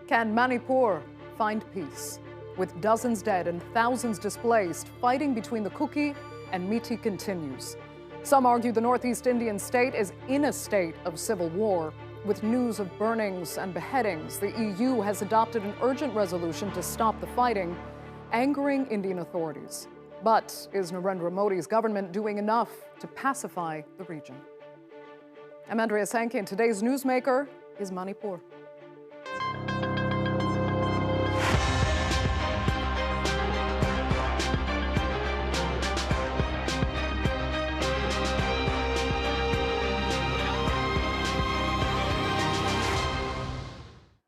Can Manipur find peace? With dozens dead and thousands displaced, fighting between the Kuki and Meitei continues. Some argue the northeast Indian state is in a state of civil war. With news of burnings and beheadings, the EU has adopted an urgent resolution to stop the fighting, angering Indian authorities. But is Narendra Modi's government doing enough to pacify the region? I'm Andrea Sankey, and today's newsmaker is Manipur.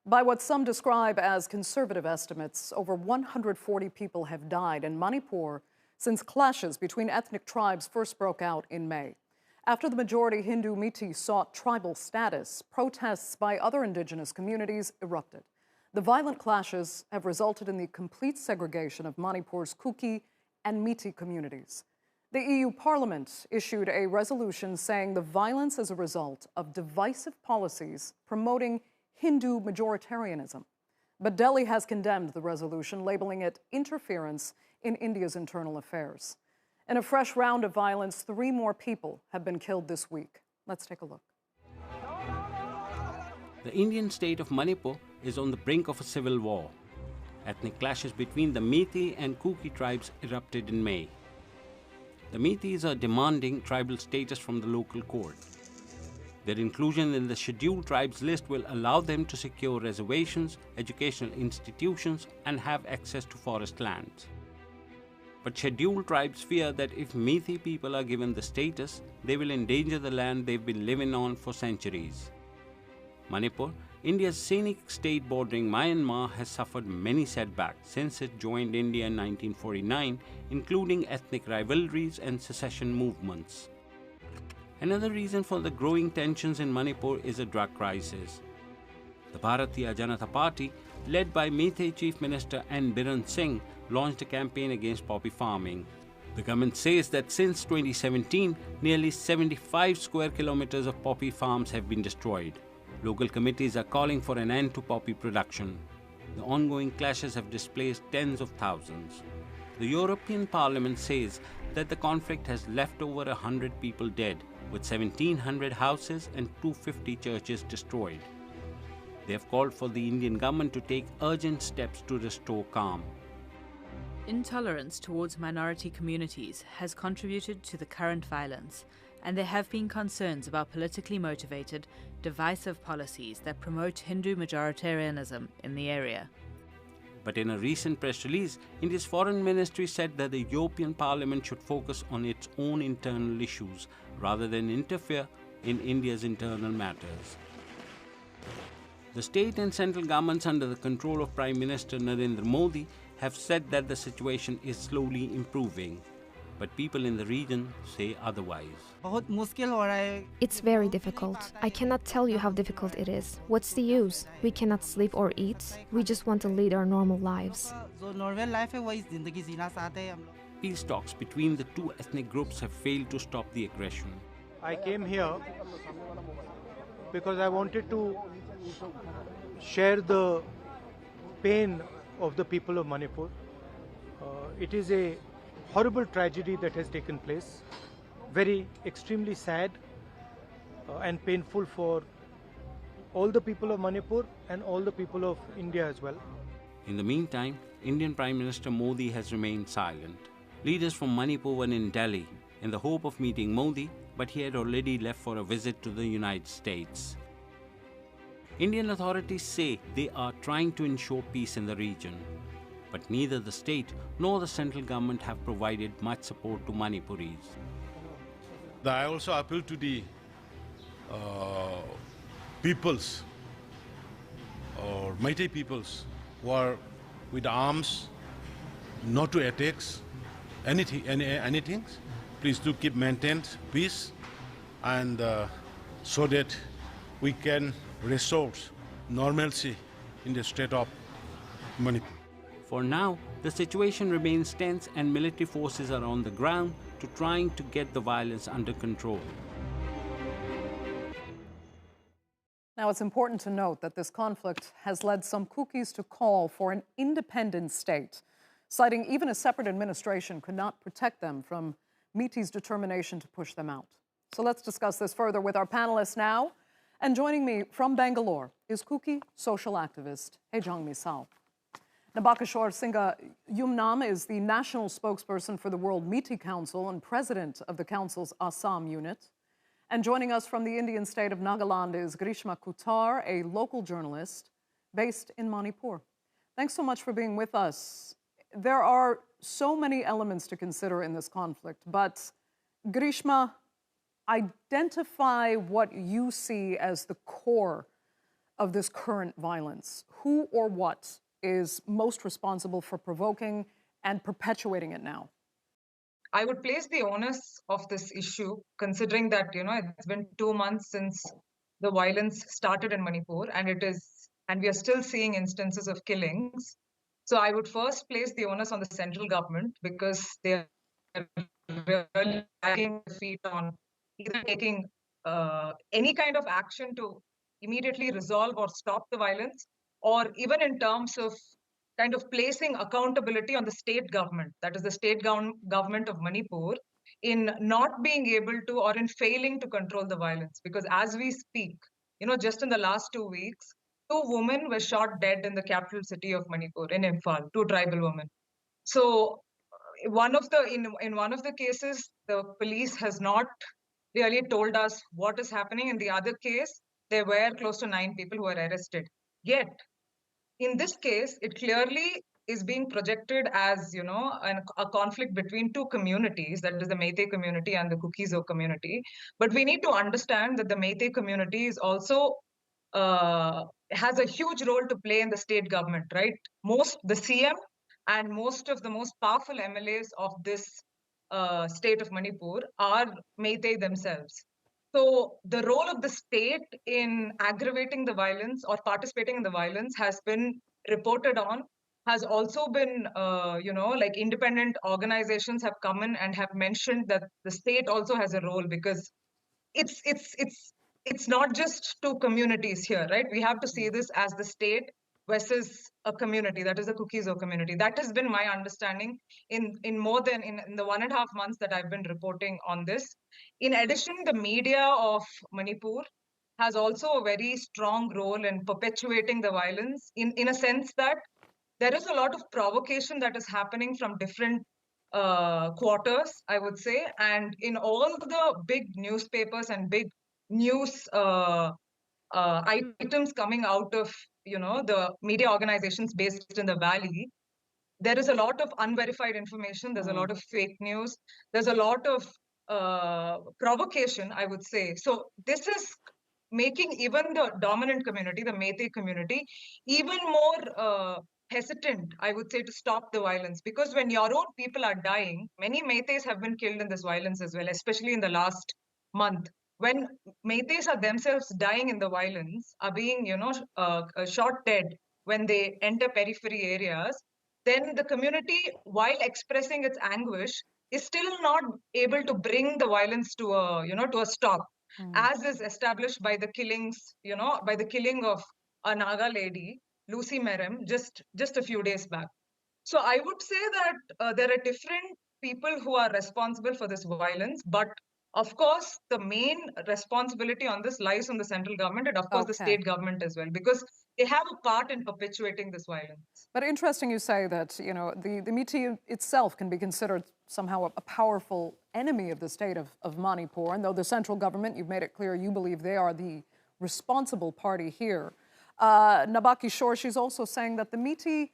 By what some describe as conservative estimates, over 140 people have died in Manipur since clashes between ethnic tribes first broke out in May. After the majority Hindu Meitei sought tribal status, protests by other indigenous communities erupted. The violent clashes have resulted in the complete segregation of Manipur's Kuki and Meitei communities. The EU Parliament issued a resolution saying the violence is a result of divisive policies promoting Hindu majoritarianism. But Delhi has condemned the resolution, labeling it interference in India's internal affairs. In a fresh round of violence, 3 more people have been killed this week. Let's take a look. The Indian state of Manipur is on the brink of a civil war. Ethnic clashes between the Meitei and Kuki tribes erupted in May. The Meiteis are demanding tribal status from the local court. Their inclusion in the scheduled tribes list will allow them to secure reservations, educational institutions, and have access to forest lands. But scheduled tribes fear that if Meitei people are given the status, they will endanger the land they've been living on for centuries. Manipur, India's scenic state bordering Myanmar, has suffered many setbacks since it joined India in 1949, including ethnic rivalries and secession movements. Another reason for the growing tensions in Manipur is a drug crisis. The Bharatiya Janata Party, led by Meitei Chief Minister N. Biren Singh, launched a campaign against poppy farming. The government says that since 2017, nearly 75 square kilometers of poppy farms have been destroyed. Local committees are calling for an end to poppy production. The ongoing clashes have displaced tens of thousands. The European Parliament says that the conflict has left over 100 people dead, with 1,700 houses and 250 churches destroyed. They have called for the Indian government to take urgent steps to restore calm. Intolerance towards minority communities has contributed to the current violence, and there have been concerns about politically motivated, divisive policies that promote Hindu majoritarianism in the area. But in a recent press release, India's foreign ministry said that the European Parliament should focus on its own internal issues rather than interfere in India's internal matters. The state and central governments under the control of Prime Minister Narendra Modi have said that the situation is slowly improving. But people in the region say otherwise. It's very difficult. I cannot tell you how difficult it is. What's the use? We cannot sleep or eat. We just want to lead our normal lives. Peace talks between the two ethnic groups have failed to stop the aggression. I came here because I wanted to share the pain of the people of Manipur. It is a horrible tragedy that has taken place, very extremely sad and painful for all the people of Manipur and all the people of India as well. In the meantime, Indian Prime Minister Modi has remained silent. Leaders from Manipur were in Delhi in the hope of meeting Modi, but he had already left for a visit to the United States. Indian authorities say they are trying to ensure peace in the region. But neither the state nor the central government have provided much support to Manipuris. I also appeal to the peoples or Meitei peoples who are with arms not to attack anything. Please do keep maintained peace and so that we can restore normalcy in the state of Manipur. For now, the situation remains tense and military forces are on the ground trying to get the violence under control. Now, it's important to note that this conflict has led some Kukis to call for an independent state, citing even a separate administration could not protect them from Miti's determination to push them out. So let's discuss this further with our panelists now. And joining me from Bangalore is Kuki social activist Hejong Misal. Nabakishore Singha Yumnam is the national spokesperson for the World Miti Council and president of the council's Assam unit. And joining us from the Indian state of Nagaland is Grishma Kutar, a local journalist based in Manipur. Thanks so much for being with us. There are so many elements to consider in this conflict, but Grishma, identify what you see as the core of this current violence. Who or what is most responsible for provoking and perpetuating it now? I would place the onus of this issue, considering that, it's been 2 months since the violence started in Manipur, and we are still seeing instances of killings. So I would first place the onus on the central government, because they are really dragging their feet on either taking any kind of action to immediately resolve or stop the violence, or even in terms of kind of placing accountability on the state government, that is the state government of Manipur, in not being able to or in failing to control the violence. Because as we speak, just in the last 2 weeks, 2 women were shot dead in the capital city of Manipur, in Imphal, 2 tribal women. So in one of the cases, the police has not really told us what is happening. In the other case, there were close to 9 people who were arrested. Yet, in this case, it clearly is being projected as, a conflict between 2 communities, that is the Meitei community and the Kukis community. But we need to understand that the Meitei community is also has a huge role to play in the state government, right? The CM and most of the most powerful MLAs of this state of Manipur are Meitei themselves. So the role of the state in aggravating the violence or participating in the violence has been reported on, has also been, like independent organizations have come in and have mentioned that the state also has a role, because it's not just 2 communities here, right? We have to see this as the state versus a community, that is the Kukis community. That has been my understanding in the 1.5 months that I've been reporting on this. In addition, the media of Manipur has also a very strong role in perpetuating the violence, in a sense that there is a lot of provocation that is happening from different quarters, I would say. And in all the big newspapers and big news items coming out of, the media organizations based in the valley, there is a lot of unverified information. There's a lot of fake news. There's a lot of provocation, I would say. So this is making even the dominant community, the Meitei community, even more hesitant, I would say, to stop the violence. Because when your own people are dying, many Meiteis have been killed in this violence as well, especially in the last month. When Meiteis are themselves dying in the violence, are being, shot dead when they enter periphery areas, then the community, while expressing its anguish, is still not able to bring the violence to a stop, as is established by the killings, by the killing of a Naga lady, Lucy Merem, just a few days back. So I would say that there are different people who are responsible for this violence, but of course, the main responsibility on this lies on the central government and, of course, the state government as well, because they have a part in perpetuating this violence. But interesting you say that, the Miti itself can be considered somehow a powerful enemy of the state of Manipur, and though the central government, you've made it clear you believe they are the responsible party here. Nabakishore, she's also saying that the Miti,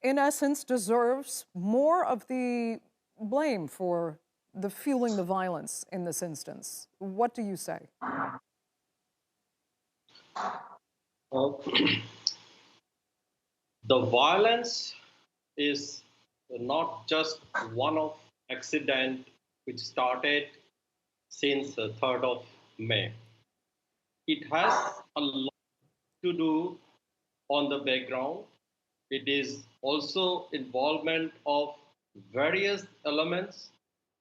in essence, deserves more of the blame for the fueling the violence in this instance. What do you say? The violence is not just one of accident which started since the 3rd of May. It has a lot to do on the background. It is also involvement of various elements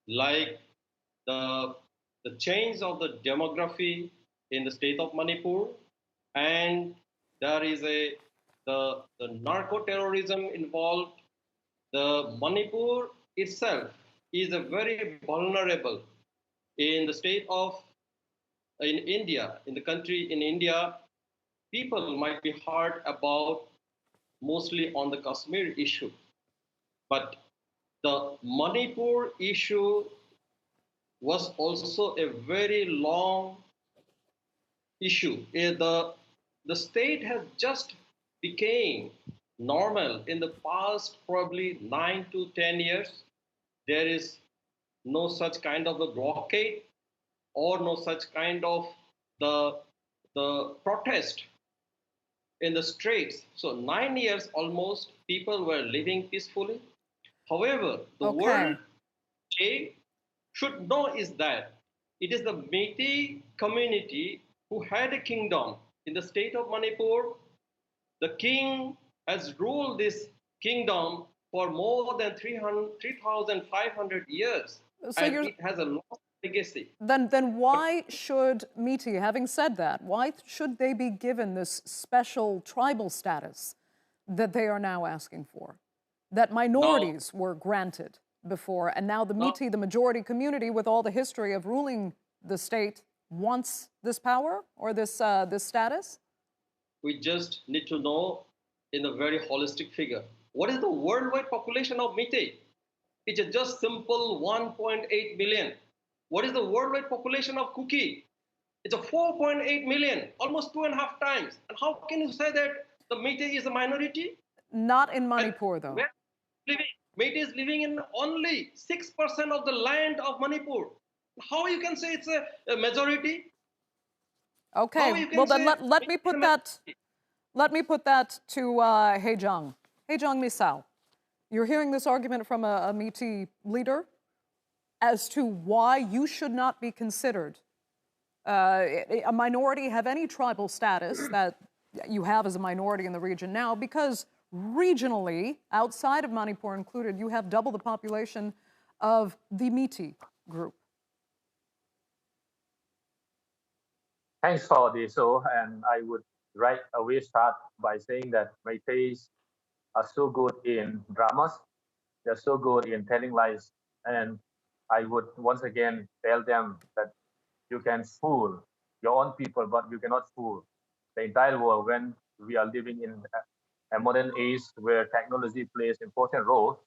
like the change of the demography in the state of Manipur, and there is the narco-terrorism involved. The Manipur itself is a very vulnerable in the state of in India, in the country in India. People might be hard about mostly on the Kashmir issue, but the Manipur issue was also a very long issue. The state has just became normal in the past probably 9 to 10 years. There is no such kind of a blockade or no such kind of the protest in the streets. So 9 years almost people were living peacefully. However, the world should know is that it is the Meitei community who had a kingdom in the state of Manipur. The king has ruled this kingdom for more than 3,500 years, So and it has a long legacy. Then why should Meitei, having said that, why should they be given this special tribal status that they are now asking for, that minorities were granted before, and now the Meitei, the majority community with all the history of ruling the state, wants this power or this status? We just need to know in a very holistic figure. What is the worldwide population of Meitei? It's just simple 1.8 million. What is the worldwide population of Kuki? It's a 4.8 million, almost 2.5 times. And how can you say that the Meitei is a minority? Not in Manipur, though. Meitei is living in only 6% of the land of Manipur. How you can say it's a majority? Okay, well then let me put that to Haejong. Haejong Misao, you're hearing this argument from a Meitei leader as to why you should not be considered a minority, have any tribal status that you have as a minority in the region now, because regionally, outside of Manipur included, you have double the population of the Meitei group. Thanks for the show, and I would right away start by saying that Meiteis are so good in dramas, they're so good in telling lies, and I would once again tell them that you can fool your own people, but you cannot fool the entire world when we are living in a modern age where technology plays an important role.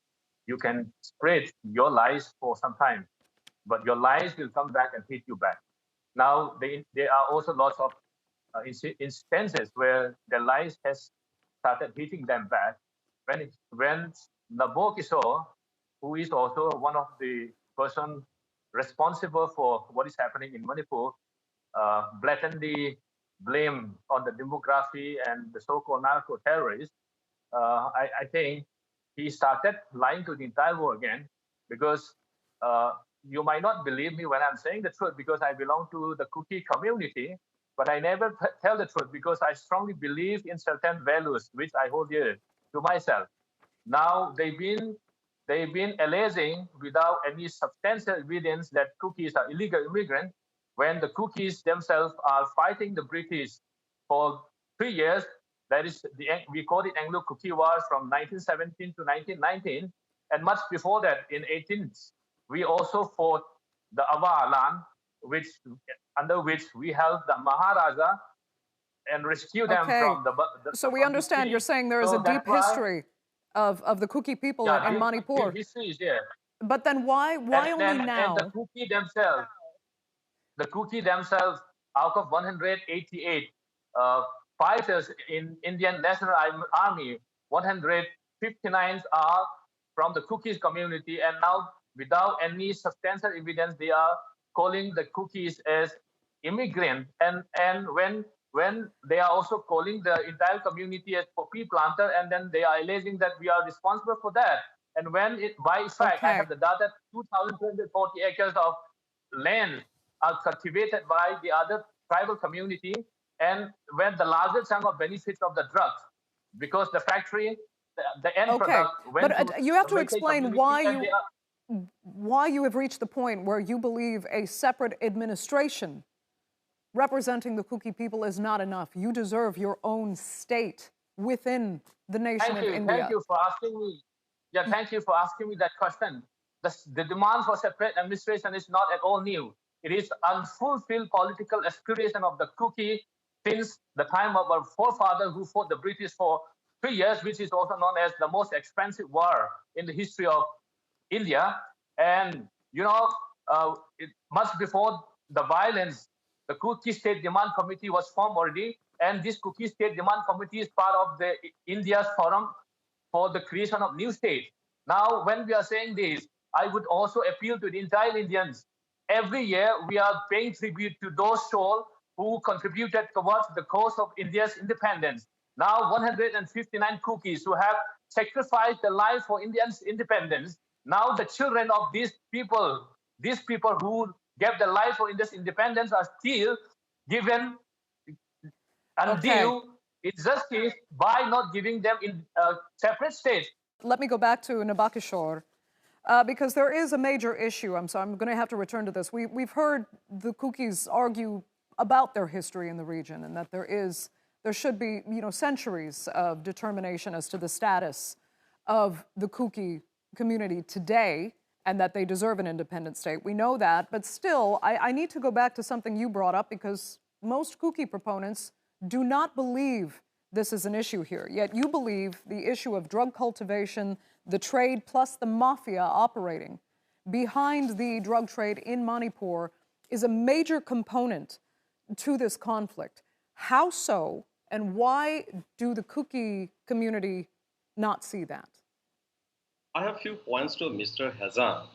You can spread your lies for some time, but your lies will come back and hit you back. Now, there are also lots of instances where the lies has started hitting them back. When Nabo Kishore, who is also one of the person responsible for what is happening in Manipur, blatantly blame on the demography and the so-called narco-terrorists, I think he started lying to the entire world again, because you might not believe me when I'm saying the truth, because I belong to the Kuki community, but I never tell the truth because I strongly believe in certain values which I hold dear to myself. Now they've been alleging without any substantial evidence that Kukis are illegal immigrants, when the Kukis themselves are fighting the British for 3 years. That is, we call it Anglo-Kuki Wars from 1917 to 1919, and much before that, in 18th, we also fought the Awa land, under which we helped the Maharaja and rescued them from the. So we understand you're saying there is a deep history of the Kuki people in Manipur. History is there. But then why only now? And the Kuki themselves, out of 188 fighters in Indian National Army, 159 are from the Kukis community, and now without any substantial evidence, they are calling the Kukis as immigrant, and when they are also calling the entire community as poppy planter, and then they are alleging that we are responsible for that. And when by fact, I have the data, 2,240 acres of land are cultivated by the other tribal community, and when the larger chunk of benefits of the drugs, because the factory, the end product went but you have to explain why you have reached the point where you believe a separate administration representing the Kuki people is not enough. You deserve your own state within the nation of India. Thank you for asking me. Yeah, thank you for asking me that question. The demand for separate administration is not at all new. It is unfulfilled political aspiration of the Kuki since the time of our forefather who fought the British for 3 years, which is also known as the most expensive war in the history of India. And, much before the violence, the Kuki State Demand Committee was formed already. And this Kuki State Demand Committee is part of the India's forum for the creation of new states. Now, when we are saying this, I would also appeal to the entire Indians. Every year, we are paying tribute to those souls who contributed towards the cause of India's independence. Now, 159 Kukis who have sacrificed their life for India's independence. Now, the children of these people who gave their life for India's independence are still given undue injustice by not giving them in separate states. Let me go back to Nabakishore, because there is a major issue. I'm going to have to return to this. We've heard the Kukis argue about their history in the region and that there should be, centuries of determination as to the status of the Kuki community today and that they deserve an independent state. We know that, but still, I need to go back to something you brought up because most Kuki proponents do not believe this is an issue here. Yet you believe the issue of drug cultivation, the trade, plus the mafia operating behind the drug trade in Manipur is a major component to this conflict. How so, and why do the Kuki community not see that? I have a few points to Mr. Hazan.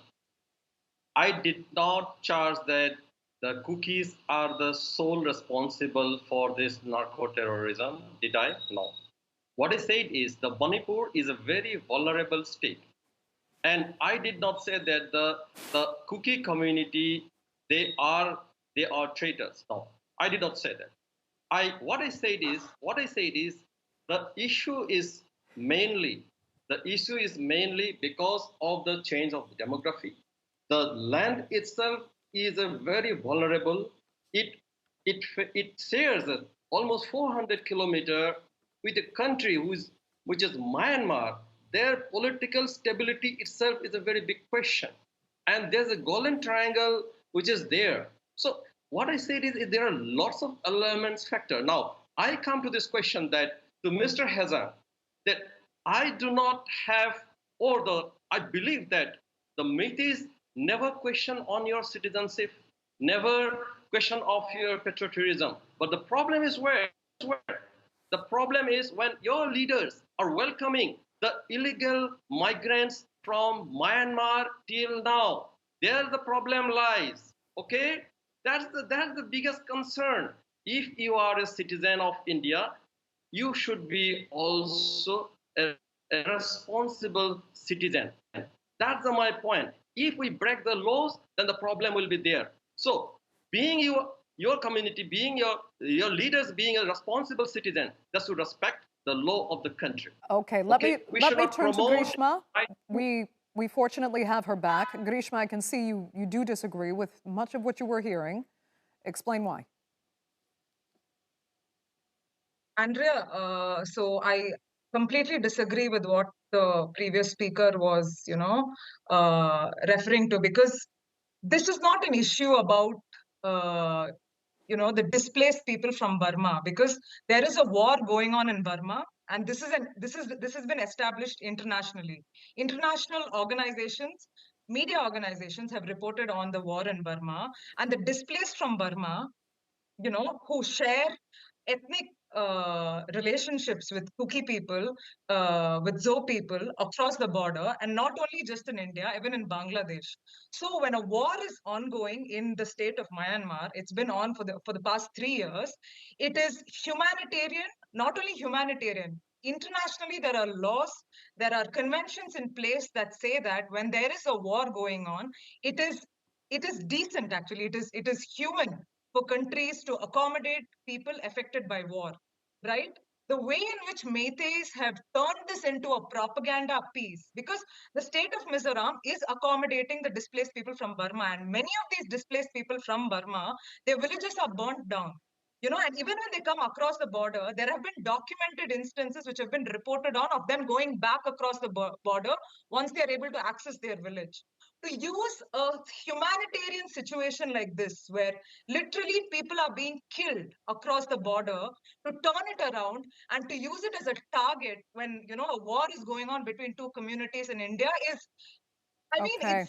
I did not charge that the Kukis are the sole responsible for this narco-terrorism. Did I? No. What I said is the Manipur is a very vulnerable state. And I did not say that the Kuki community, they are traitors. No, I did not say that. What I said is the issue is mainly because of the change of demography. The land itself is a very vulnerable. It shares almost 400 kilometers with a country which is Myanmar. Their political stability itself is a very big question. And there's a Golden Triangle which is there. So what I said is there are lots of elements factor. Now, I come to this question that to Mr. Hazan, that I do not have, I believe that the Metis never question on your citizenship, never question of your patriotism. But the problem is where? The problem is when your leaders are welcoming the illegal migrants from Myanmar till now. There the problem lies. Okay? That's the biggest concern. If you are a citizen of India, you should be also a responsible citizen. That's my point. If we break the laws, then the problem will be there. So, being your community, being your leaders, being a responsible citizen, just to respect the law of the country. Okay, let me turn to Grishma. We fortunately have her back. Grishma, I can see you do disagree with much of what you were hearing. Explain why. Andrea, so I completely disagree with what the previous speaker was, referring to, because this is not an issue about, the displaced people from Burma, because there is a war going on in Burma, and this has been established internationally. International organizations, media organizations have reported on the war in Burma, and the displaced from Burma, who share ethnic relationships with Kuki people, with Zo people across the border, and not only just in India, even in Bangladesh. So when a war is ongoing in the state of Myanmar, it's been on for the past 3 years, it is humanitarian, not only humanitarian. Internationally, there are laws, there are conventions in place that say that when there is a war going on, it is decent, actually, it is human for countries to accommodate people affected by war, right? the way in which Meiteis have turned this into a propaganda piece, because the state of Mizoram is accommodating the displaced people from Burma, and many of these displaced people from Burma, their villages are burnt down. And even when they come across the border, there have been documented instances which have been reported on of them going back across the border once they are able to access their village. To use a humanitarian situation like this, where literally people are being killed across the border, to turn it around and to use it as a target when a war is going on between two communities in India is, I mean, Okay.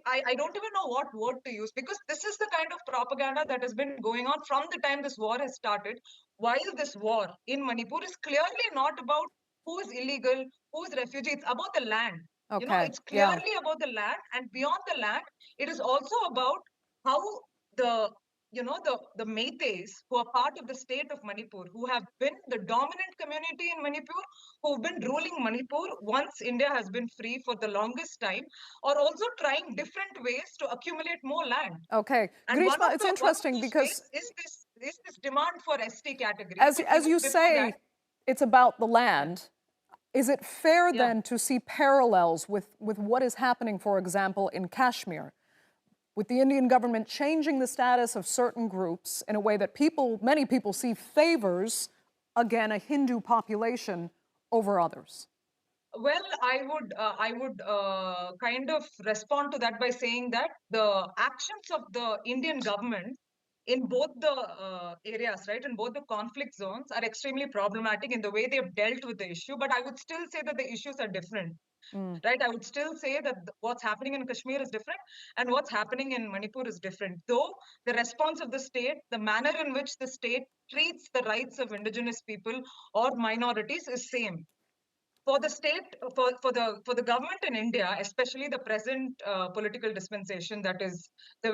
I don't even know what word to use, because this is the kind of propaganda that has been going on from the time this war has started. While this war in Manipur is clearly not about who is illegal, who is refugee, it's about the land. Okay. It's Yeah. clearly about the land, and beyond the land, it is also about how the the Meiteis, who are part of the state of Manipur, who have been the dominant community in Manipur, who've been ruling Manipur once India has been free for the longest time, are also trying different ways to accumulate more land. Okay. And Grishma, it's interesting because is this demand for ST category. as you say, it's about the land. Is it fair then to see parallels with what is happening, for example, in Kashmir, with the Indian government changing the status of certain groups in a way that many people see favors, again, a Hindu population over others? Well, I would kind of respond to that by saying that the actions of the Indian government in both the areas, right, in both the conflict zones, are extremely problematic in the way they've dealt with the issue. But I would still say that the issues are different. Right, I would still say that what's happening in Kashmir is different and what's happening in Manipur is different. Though the response of the state, the manner in which the state treats the rights of indigenous people or minorities is same. For the state, for the government in India, especially the present political dispensation, that is the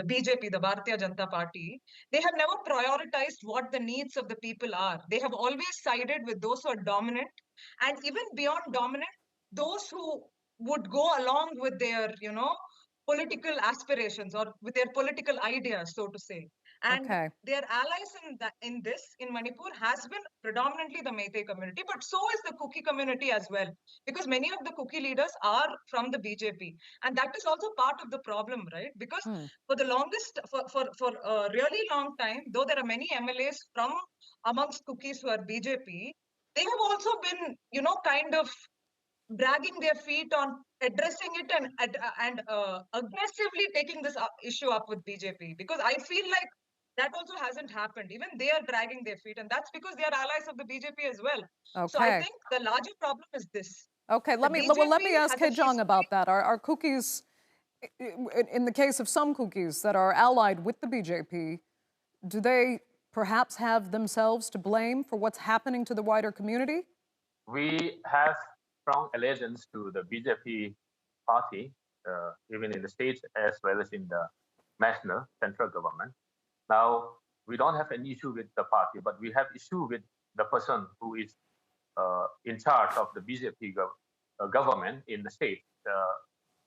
BJP, the Bharatiya Janata Party, they have never prioritized what the needs of the people are. They have always sided with those who are dominant, and even beyond dominant, those who would go along with their political aspirations or with their political ideas, so to say. And their allies in Manipur has been predominantly the Meitei community, but so is the Kuki community as well, because many of the Kuki leaders are from the BJP, and that is also part of the problem, right? Because for the longest, for a really long time, though there are many MLAs from amongst Kukis who are BJP, they have also been kind of dragging their feet on addressing it and aggressively taking this issue up with BJP, because I feel like that also hasn't happened. Even they are dragging their feet, and that's because they are allies of the BJP as well. So I think the larger problem is this. Okay, let me ask Kejong about that. Are Kukis, in the case of some Kukis that are allied with the BJP, do they perhaps have themselves to blame for what's happening to the wider community? We have strong allegiance to the BJP party, even in the states as well as in the national central government. Now, we don't have an issue with the party, but we have issue with the person who is in charge of the BJP government in the state,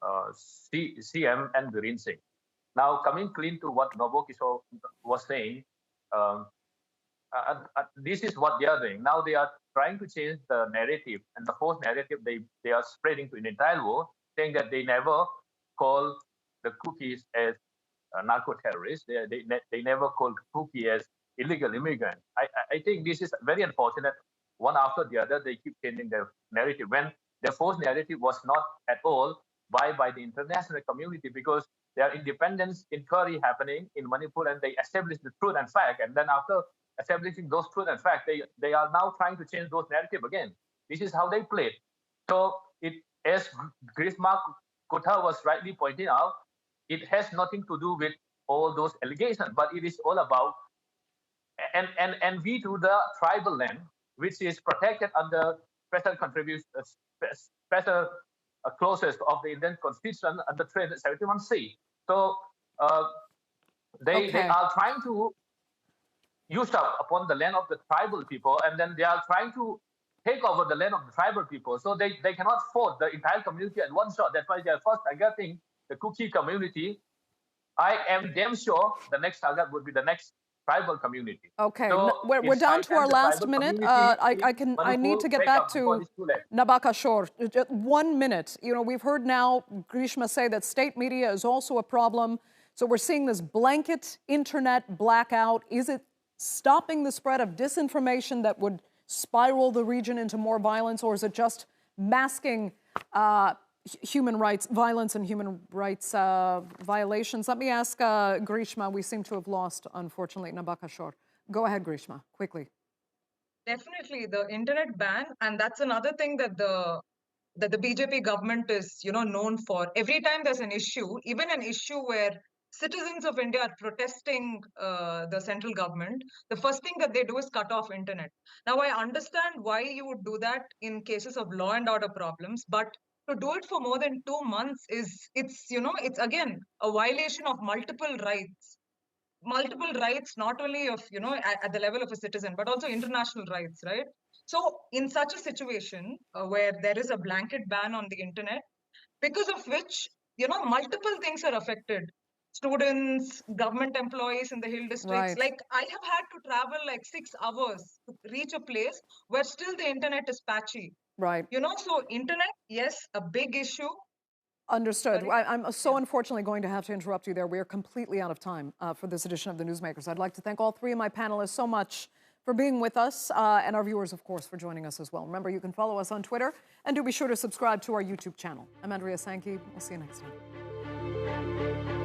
CM and Biren Singh. Now, coming clean to what Nobokishore was saying, this is what they are doing. Now they are trying to change the narrative, and the false narrative they are spreading to an entire world, saying that they never call the Kukis as narco-terrorists. They never call Kuki as illegal immigrant. I think this is very unfortunate. One after the other, they keep changing their narrative, when their false narrative was not at all by the international community, because there are independence inquiry happening in Manipur, and they established the truth and fact, and then after establishing those truth and fact, they are now trying to change those narrative again. This is how they play. So as Grishma Kotha was rightly pointing out, it has nothing to do with all those allegations, but it is all about and we to the tribal land, which is protected under special contribution, special clauses of the Indian Constitution under 371C. So they are trying to use up upon the land of the tribal people, and then they are trying to take over the land of the tribal people. So they cannot afford the entire community at one shot. That's why they are first targeting the Kuki community. I am damn sure the next target would be the next tribal community. Okay, So we're it's down high to our time the last tribal minute. community in I need to Manipur get wake back up before to it's too late. Nabakashore. Just 1 minute. You know, we've heard now Grishma say that state media is also a problem. So we're seeing this blanket internet blackout. Is it stopping the spread of disinformation that would spiral the region into more violence, or is it just masking human rights violence and human rights violations? Let me ask Grishma. We seem to have lost, unfortunately, Nabakashore. Go ahead, Grishma, quickly. Definitely, the internet ban, and that's another thing that the BJP government is, known for. Every time there's an issue, even an issue where citizens of India are protesting the central government, the first thing that they do is cut off internet. Now, I understand why you would do that in cases of law and order problems, but to do it for more than 2 months it's again a violation of multiple rights. Multiple rights, not only of, at the level of a citizen, but also international rights, right? So in such a situation where there is a blanket ban on the internet, because of which, multiple things are affected. Students, government employees in the hill districts. Right. Like, I have had to travel like 6 hours to reach a place where still the internet is patchy. Right. So internet, yes, a big issue. Understood. I'm so unfortunately going to have to interrupt you there. We are completely out of time for this edition of the Newsmakers. I'd like to thank all three of my panelists so much for being with us, and our viewers, of course, for joining us as well. Remember, you can follow us on Twitter, and do be sure to subscribe to our YouTube channel. I'm Andrea Sankey. We'll see you next time.